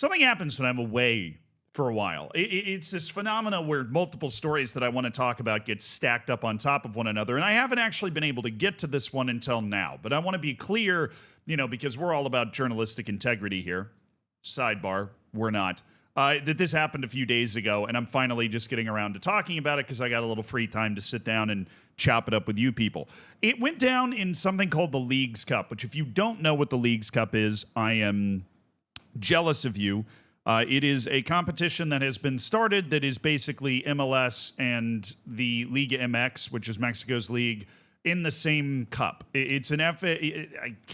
something happens when I'm away for a while. It's this phenomena where multiple stories that I want to talk about get stacked up on top of one another. And I haven't actually been able to get to this one until now. But I want to be clear, because we're all about journalistic integrity here. Sidebar, we're not. That this happened a few days ago, and I'm finally just getting around to talking about it because I got a little free time to sit down and chop it up with you people. It went down in something called the Leagues Cup, which if you don't know what the Leagues Cup is, I am jealous of you. It is a competition that has been started that is basically MLS and the Liga MX, which is Mexico's league, in the same cup. It's an FA,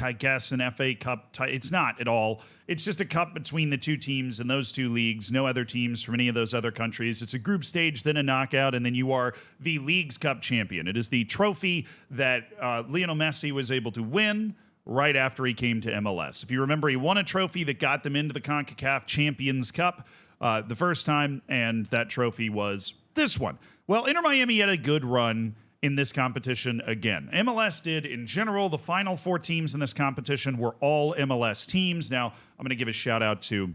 I guess an FA Cup. It's not at all. It's just a cup between the two teams in those two leagues. No other teams from any of those other countries. It's a group stage, then a knockout, and then you are the Leagues Cup champion. It is the trophy that Lionel Messi was able to win right after he came to MLS. If you remember, he won a trophy that got them into the CONCACAF Champions Cup the first time, and that trophy was this one. Well, Inter Miami had a good run in this competition again. MLS did in general. The final 4 teams in this competition were all MLS teams. Now, I'm going to give a shout out to,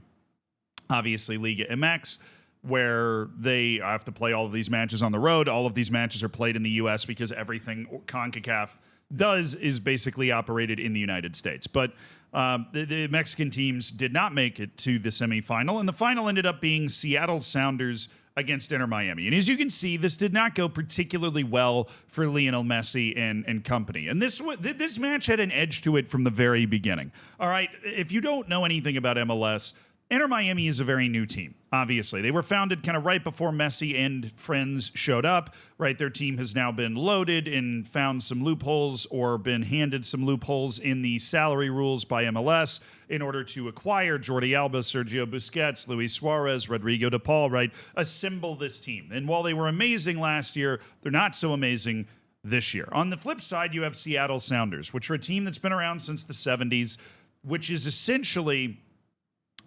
obviously, Liga MX, where they have to play all of these matches on the road. All of these matches are played in the U.S. because everything CONCACAF does is basically operated in the United States. But the Mexican teams did not make it to the semifinal, and the final ended up being Seattle Sounders against Inter Miami. And as you can see, this did not go particularly well for Lionel Messi and company. And this match had an edge to it from the very beginning. All right, if you don't know anything about MLS, Inter Miami is a very new team, obviously. They were founded kind of right before Messi and friends showed up, right? Their team has now been loaded and found some loopholes or been handed some loopholes in the salary rules by MLS in order to acquire Jordi Alba, Sergio Busquets, Luis Suarez, Rodrigo de Paul, right? Assemble this team. And while they were amazing last year, they're not so amazing this year. On the flip side, you have Seattle Sounders, which are a team that's been around since the 70s, which is essentially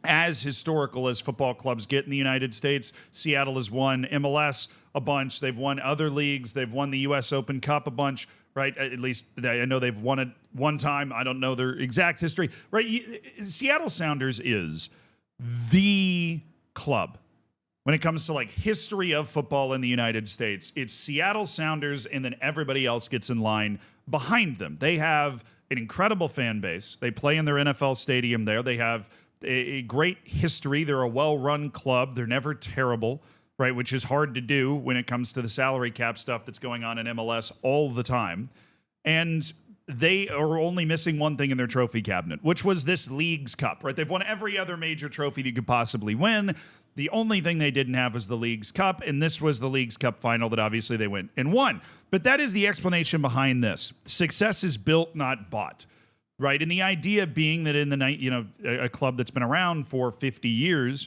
as historical as football clubs get in the United States. Seattle has won MLS a bunch. They've won other leagues. They've won the U.S. Open Cup a bunch, right? At least I know they've won it one time. I don't know their exact history, right? Seattle Sounders is the club when it comes to like history of football in the United States. It's Seattle Sounders, and then everybody else gets in line behind them. They have an incredible fan base. They play in their NFL stadium there. They have a great history. They're a well-run club. They're never terrible, right? Which is hard to do when it comes to the salary cap stuff that's going on in MLS all the time. And they are only missing one thing in their trophy cabinet, which was this Leagues Cup, right? They've won every other major trophy you could possibly win. The only thing they didn't have was the Leagues Cup, and this was the Leagues Cup final that obviously they went and won. But that is the explanation behind this. Success is built, not bought. Right, and the idea being that in the night, a club that's been around for 50 years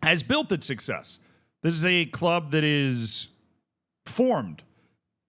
has built its success. This is a club that is formed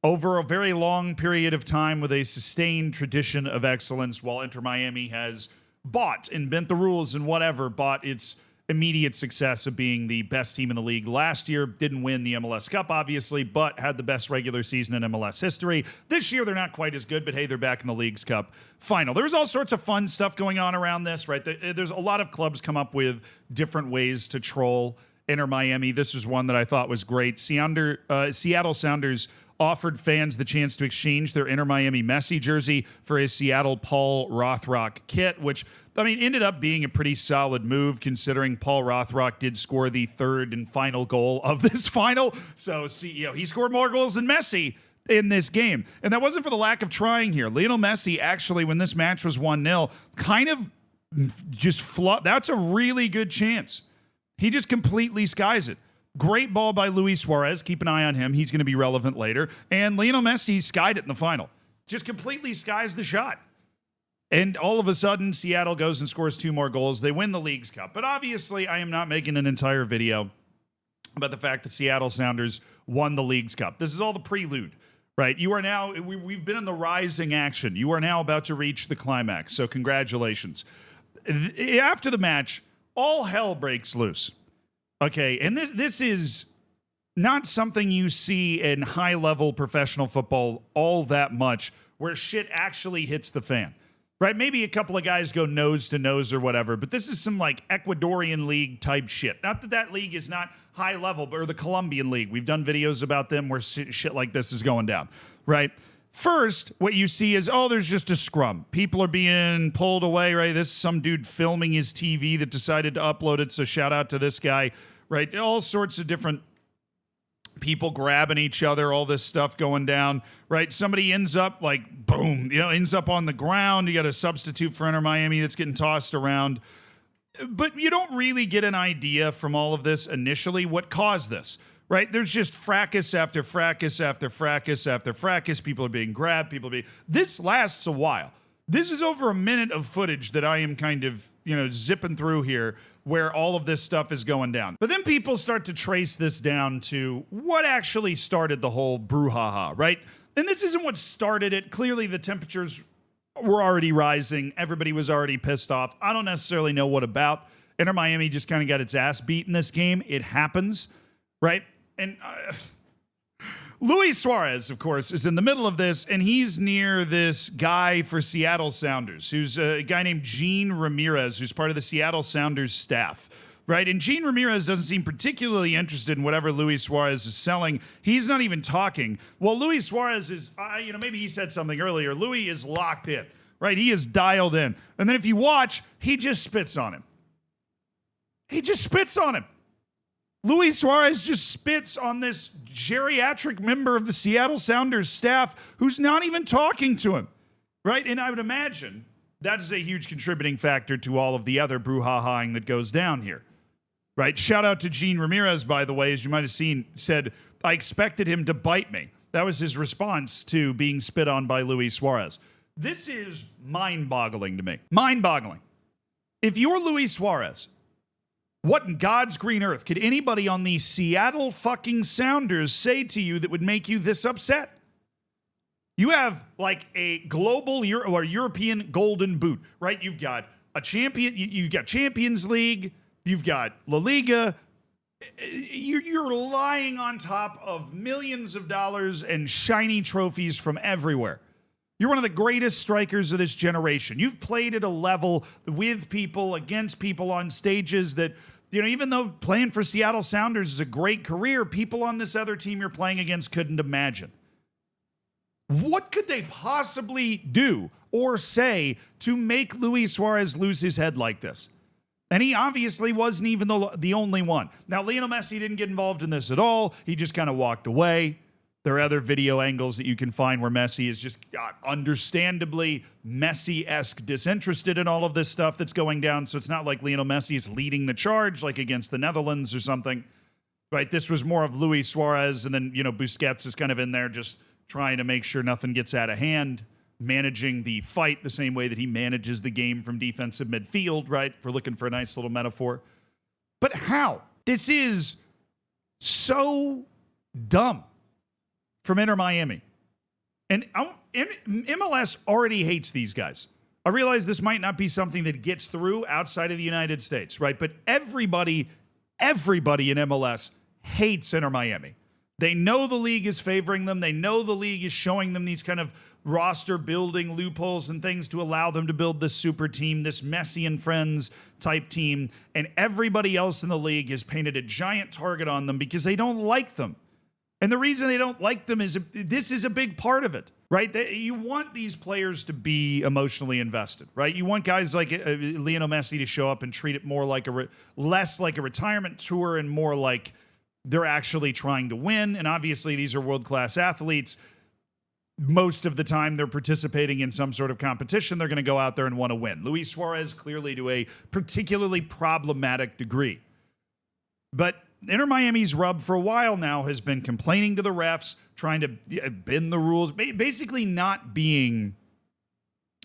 over a very long period of time with a sustained tradition of excellence, while Inter Miami has bought and bent the rules and bought its immediate success of being the best team in the league last year. Didn't win the MLS Cup, obviously, but had the best regular season in MLS history. This year, they're not quite as good, but hey, they're back in the Leagues Cup final. There's all sorts of fun stuff going on around this, right? There's a lot of clubs come up with different ways to troll Inter Miami. This was one that I thought was great. Seattle Sounders offered fans the chance to exchange their Inter Miami Messi jersey for his Seattle Paul Rothrock kit, which, ended up being a pretty solid move considering Paul Rothrock did score the third and final goal of this final. So, he scored more goals than Messi in this game. And that wasn't for the lack of trying here. Lionel Messi actually, when this match was 1-0, kind of just that's a really good chance. He just completely skies it. Great ball by Luis Suarez. Keep an eye on him. He's going to be relevant later. And Lionel Messi skied it in the final. Just completely skies the shot. And all of a sudden, Seattle goes and scores 2 more goals. They win the Leagues Cup. But obviously, I am not making an entire video about the fact that Seattle Sounders won the Leagues Cup. This is all the prelude, right? You are now, we've been in the rising action. You are now about to reach the climax. So congratulations. After the match, all hell breaks loose. Okay, and this is not something you see in high-level professional football all that much, where shit actually hits the fan, right? Maybe a couple of guys go nose to nose or whatever, but this is some like Ecuadorian league type shit. Not that that league is not high level, but or the Colombian league. We've done videos about them where shit like this is going down, right? First, what you see is, oh, there's just a scrum. People are being pulled away, right? This is some dude filming his TV that decided to upload it, so shout out to this guy, right? All sorts of different people grabbing each other, all this stuff going down, right? Somebody ends up like, boom, ends up on the ground. You got a substitute for Inter Miami that's getting tossed around. But you don't really get an idea from all of this initially what caused this. Right? There's just fracas after fracas after fracas after fracas. People are being grabbed. This lasts a while. This is over a minute of footage that I am kind of, zipping through here where all of this stuff is going down. But then people start to trace this down to what actually started the whole brouhaha, right? And this isn't what started it. Clearly the temperatures were already rising. Everybody was already pissed off. I don't necessarily know what about. Inter Miami just kind of got its ass beat in this game. It happens, right? And Luis Suarez, of course, is in the middle of this, and he's near this guy for Seattle Sounders, who's a guy named Gene Ramirez, who's part of the Seattle Sounders staff, right? And Gene Ramirez doesn't seem particularly interested in whatever Luis Suarez is selling. He's not even talking. Well, Luis Suarez is, maybe he said something earlier. Luis is locked in, right? He is dialed in. And then if you watch, he just spits on him. Luis Suarez just spits on this geriatric member of the Seattle Sounders staff who's not even talking to him, right? And I would imagine that is a huge contributing factor to all of the other brouhahaing that goes down here, right? Shout out to Gene Ramirez, by the way, as you might have seen, said, I expected him to bite me. That was his response to being spit on by Luis Suarez. This is mind-boggling to me. Mind-boggling. If you're Luis Suarez, what in God's green earth could anybody on the Seattle fucking Sounders say to you that would make you this upset? You have like a global or European golden boot, right? You've got a champion, you've got Champions League, you've got La Liga. You're lying on top of millions of dollars and shiny trophies from everywhere. You're one of the greatest strikers of this generation. You've played at a level with people, against people on stages that, even though playing for Seattle Sounders is a great career, people on this other team you're playing against couldn't imagine. What could they possibly do or say to make Luis Suarez lose his head like this? And he obviously wasn't even the only one. Now, Lionel Messi didn't get involved in this at all. He just kind of walked away. There are other video angles that you can find where Messi is just understandably Messi-esque disinterested in all of this stuff that's going down. So it's not like Lionel Messi is leading the charge like against the Netherlands or something, right? This was more of Luis Suarez, and then, Busquets is kind of in there just trying to make sure nothing gets out of hand, managing the fight the same way that he manages the game from defensive midfield, right? If we're looking for a nice little metaphor. But how? This is so dumb from Inter Miami. And MLS already hates these guys. I realize this might not be something that gets through outside of the United States, right? But everybody in MLS hates Inter Miami. They know the league is favoring them. They know the league is showing them these kind of roster building loopholes and things to allow them to build this super team, this Messi and friends type team. And everybody else in the league has painted a giant target on them because they don't like them. And the reason they don't like them is this is a big part of it, right? You want these players to be emotionally invested, right? You want guys like Lionel Messi to show up and treat it more like less like a retirement tour and more like they're actually trying to win. And obviously these are world-class athletes. Most of the time they're participating in some sort of competition. They're going to go out there and want to win. Luis Suarez clearly to a particularly problematic degree. But Inter Miami's rub for a while now has been complaining to the refs, trying to bend the rules, basically not being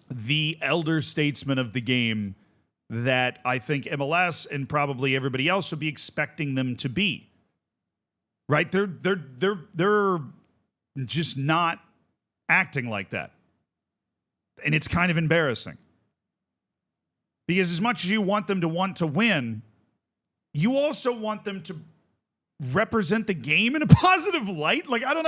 the elder statesman of the game that I think MLS and probably everybody else would be expecting them to be. Right? They're just not acting like that. And it's kind of embarrassing. Because as much as you want them to want to win, you also want them to represent the game in a positive light. Like, I don't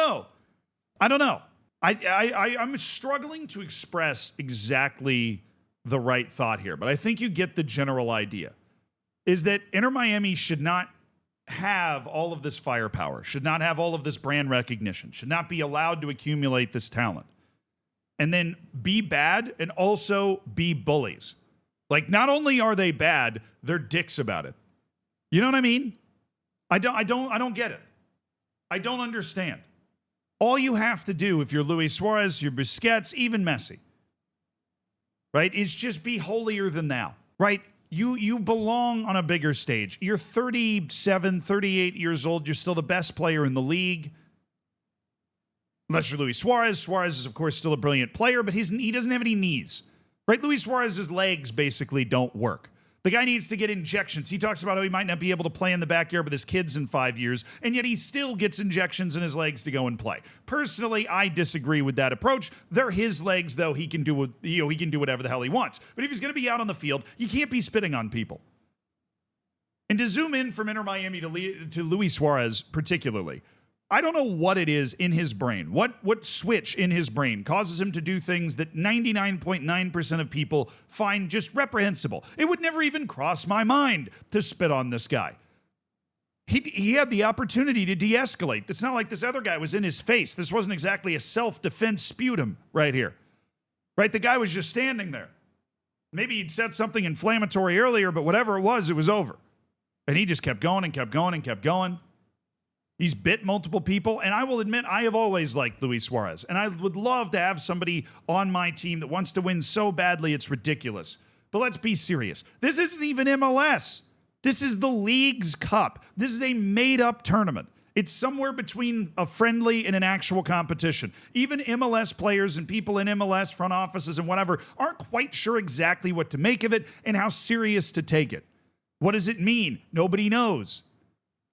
know. I'm struggling to express exactly the right thought here, but I think you get the general idea, is that Inter Miami should not have all of this firepower, should not have all of this brand recognition, should not be allowed to accumulate this talent, and then be bad and also be bullies. Like, not only are they bad, they're dicks about it. You know what I mean? I don't get it. I don't understand. All you have to do if you're Luis Suarez, you're Busquets, even Messi, right, is just be holier than thou, right? You belong on a bigger stage. You're 37, 38 years old. You're still the best player in the league. Unless you're Luis Suarez. Suarez is, of course, still a brilliant player, but he doesn't have any knees, right? Luis Suarez's legs basically don't work. The guy needs to get injections. He talks about how he might not be able to play in the backyard with his kids in 5 years, and yet he still gets injections in his legs to go and play. Personally, I disagree with that approach. They're his legs, though. He can do whatever the hell he wants. But if he's going to be out on the field, you can't be spitting on people. And to zoom in from Inter Miami to Luis Suarez particularly, I don't know what it is in his brain. What switch in his brain causes him to do things that 99.9% of people find just reprehensible? It would never even cross my mind to spit on this guy. He had the opportunity to de-escalate. It's not like this other guy was in his face. This wasn't exactly a self-defense sputum right here. Right? The guy was just standing there. Maybe he'd said something inflammatory earlier, but whatever it was over. And he just kept going and kept going and kept going. He's bit multiple people, and I will admit I have always liked Luis Suarez, and I would love to have somebody on my team that wants to win so badly it's ridiculous. But let's be serious. This isn't even MLS. This is the League's Cup. This is a made-up tournament. It's somewhere between a friendly and an actual competition. Even MLS players and people in MLS front offices and whatever aren't quite sure exactly what to make of it and how serious to take it. What does it mean? Nobody knows.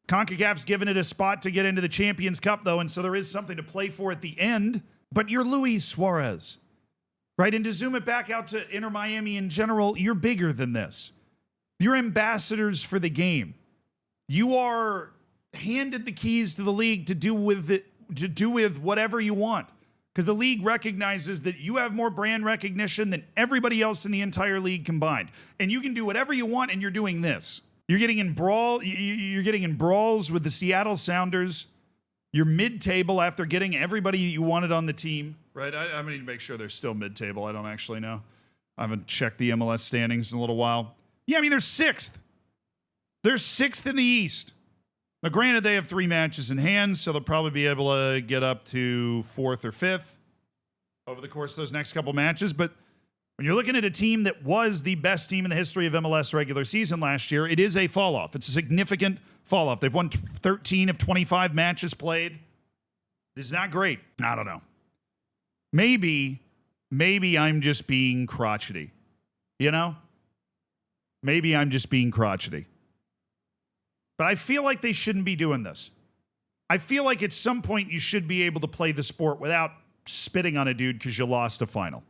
CONCACAF's given it a spot to get into the Champions Cup, though, and so there is something to play for at the end. But you're Luis Suarez, right? And to zoom it back out to Inter Miami in general, you're bigger than this. You're ambassadors for the game. You are handed the keys to the league to do with whatever you want, because the league recognizes that you have more brand recognition than everybody else in the entire league combined, and you can do whatever you want, and you're doing this. You're getting in brawls with the Seattle Sounders. You're mid-table after getting everybody you wanted on the team. Right? I need to make sure they're still mid-table. I don't actually know. I haven't checked the MLS standings in a little while. Yeah, I mean, they're sixth. They're sixth in the East. Now, granted, they have 3 matches in hand, so they'll probably be able to get up to 4th or 5th over the course of those next couple matches, but when you're looking at a team that was the best team in the history of MLS regular season last year, it is a fall-off. It's a significant fall-off. They've won 13 of 25 matches played. This is not great. I don't know. Maybe I'm just being crotchety. You know? Maybe I'm just being crotchety. But I feel like they shouldn't be doing this. I feel like at some point you should be able to play the sport without spitting on a dude because you lost a final.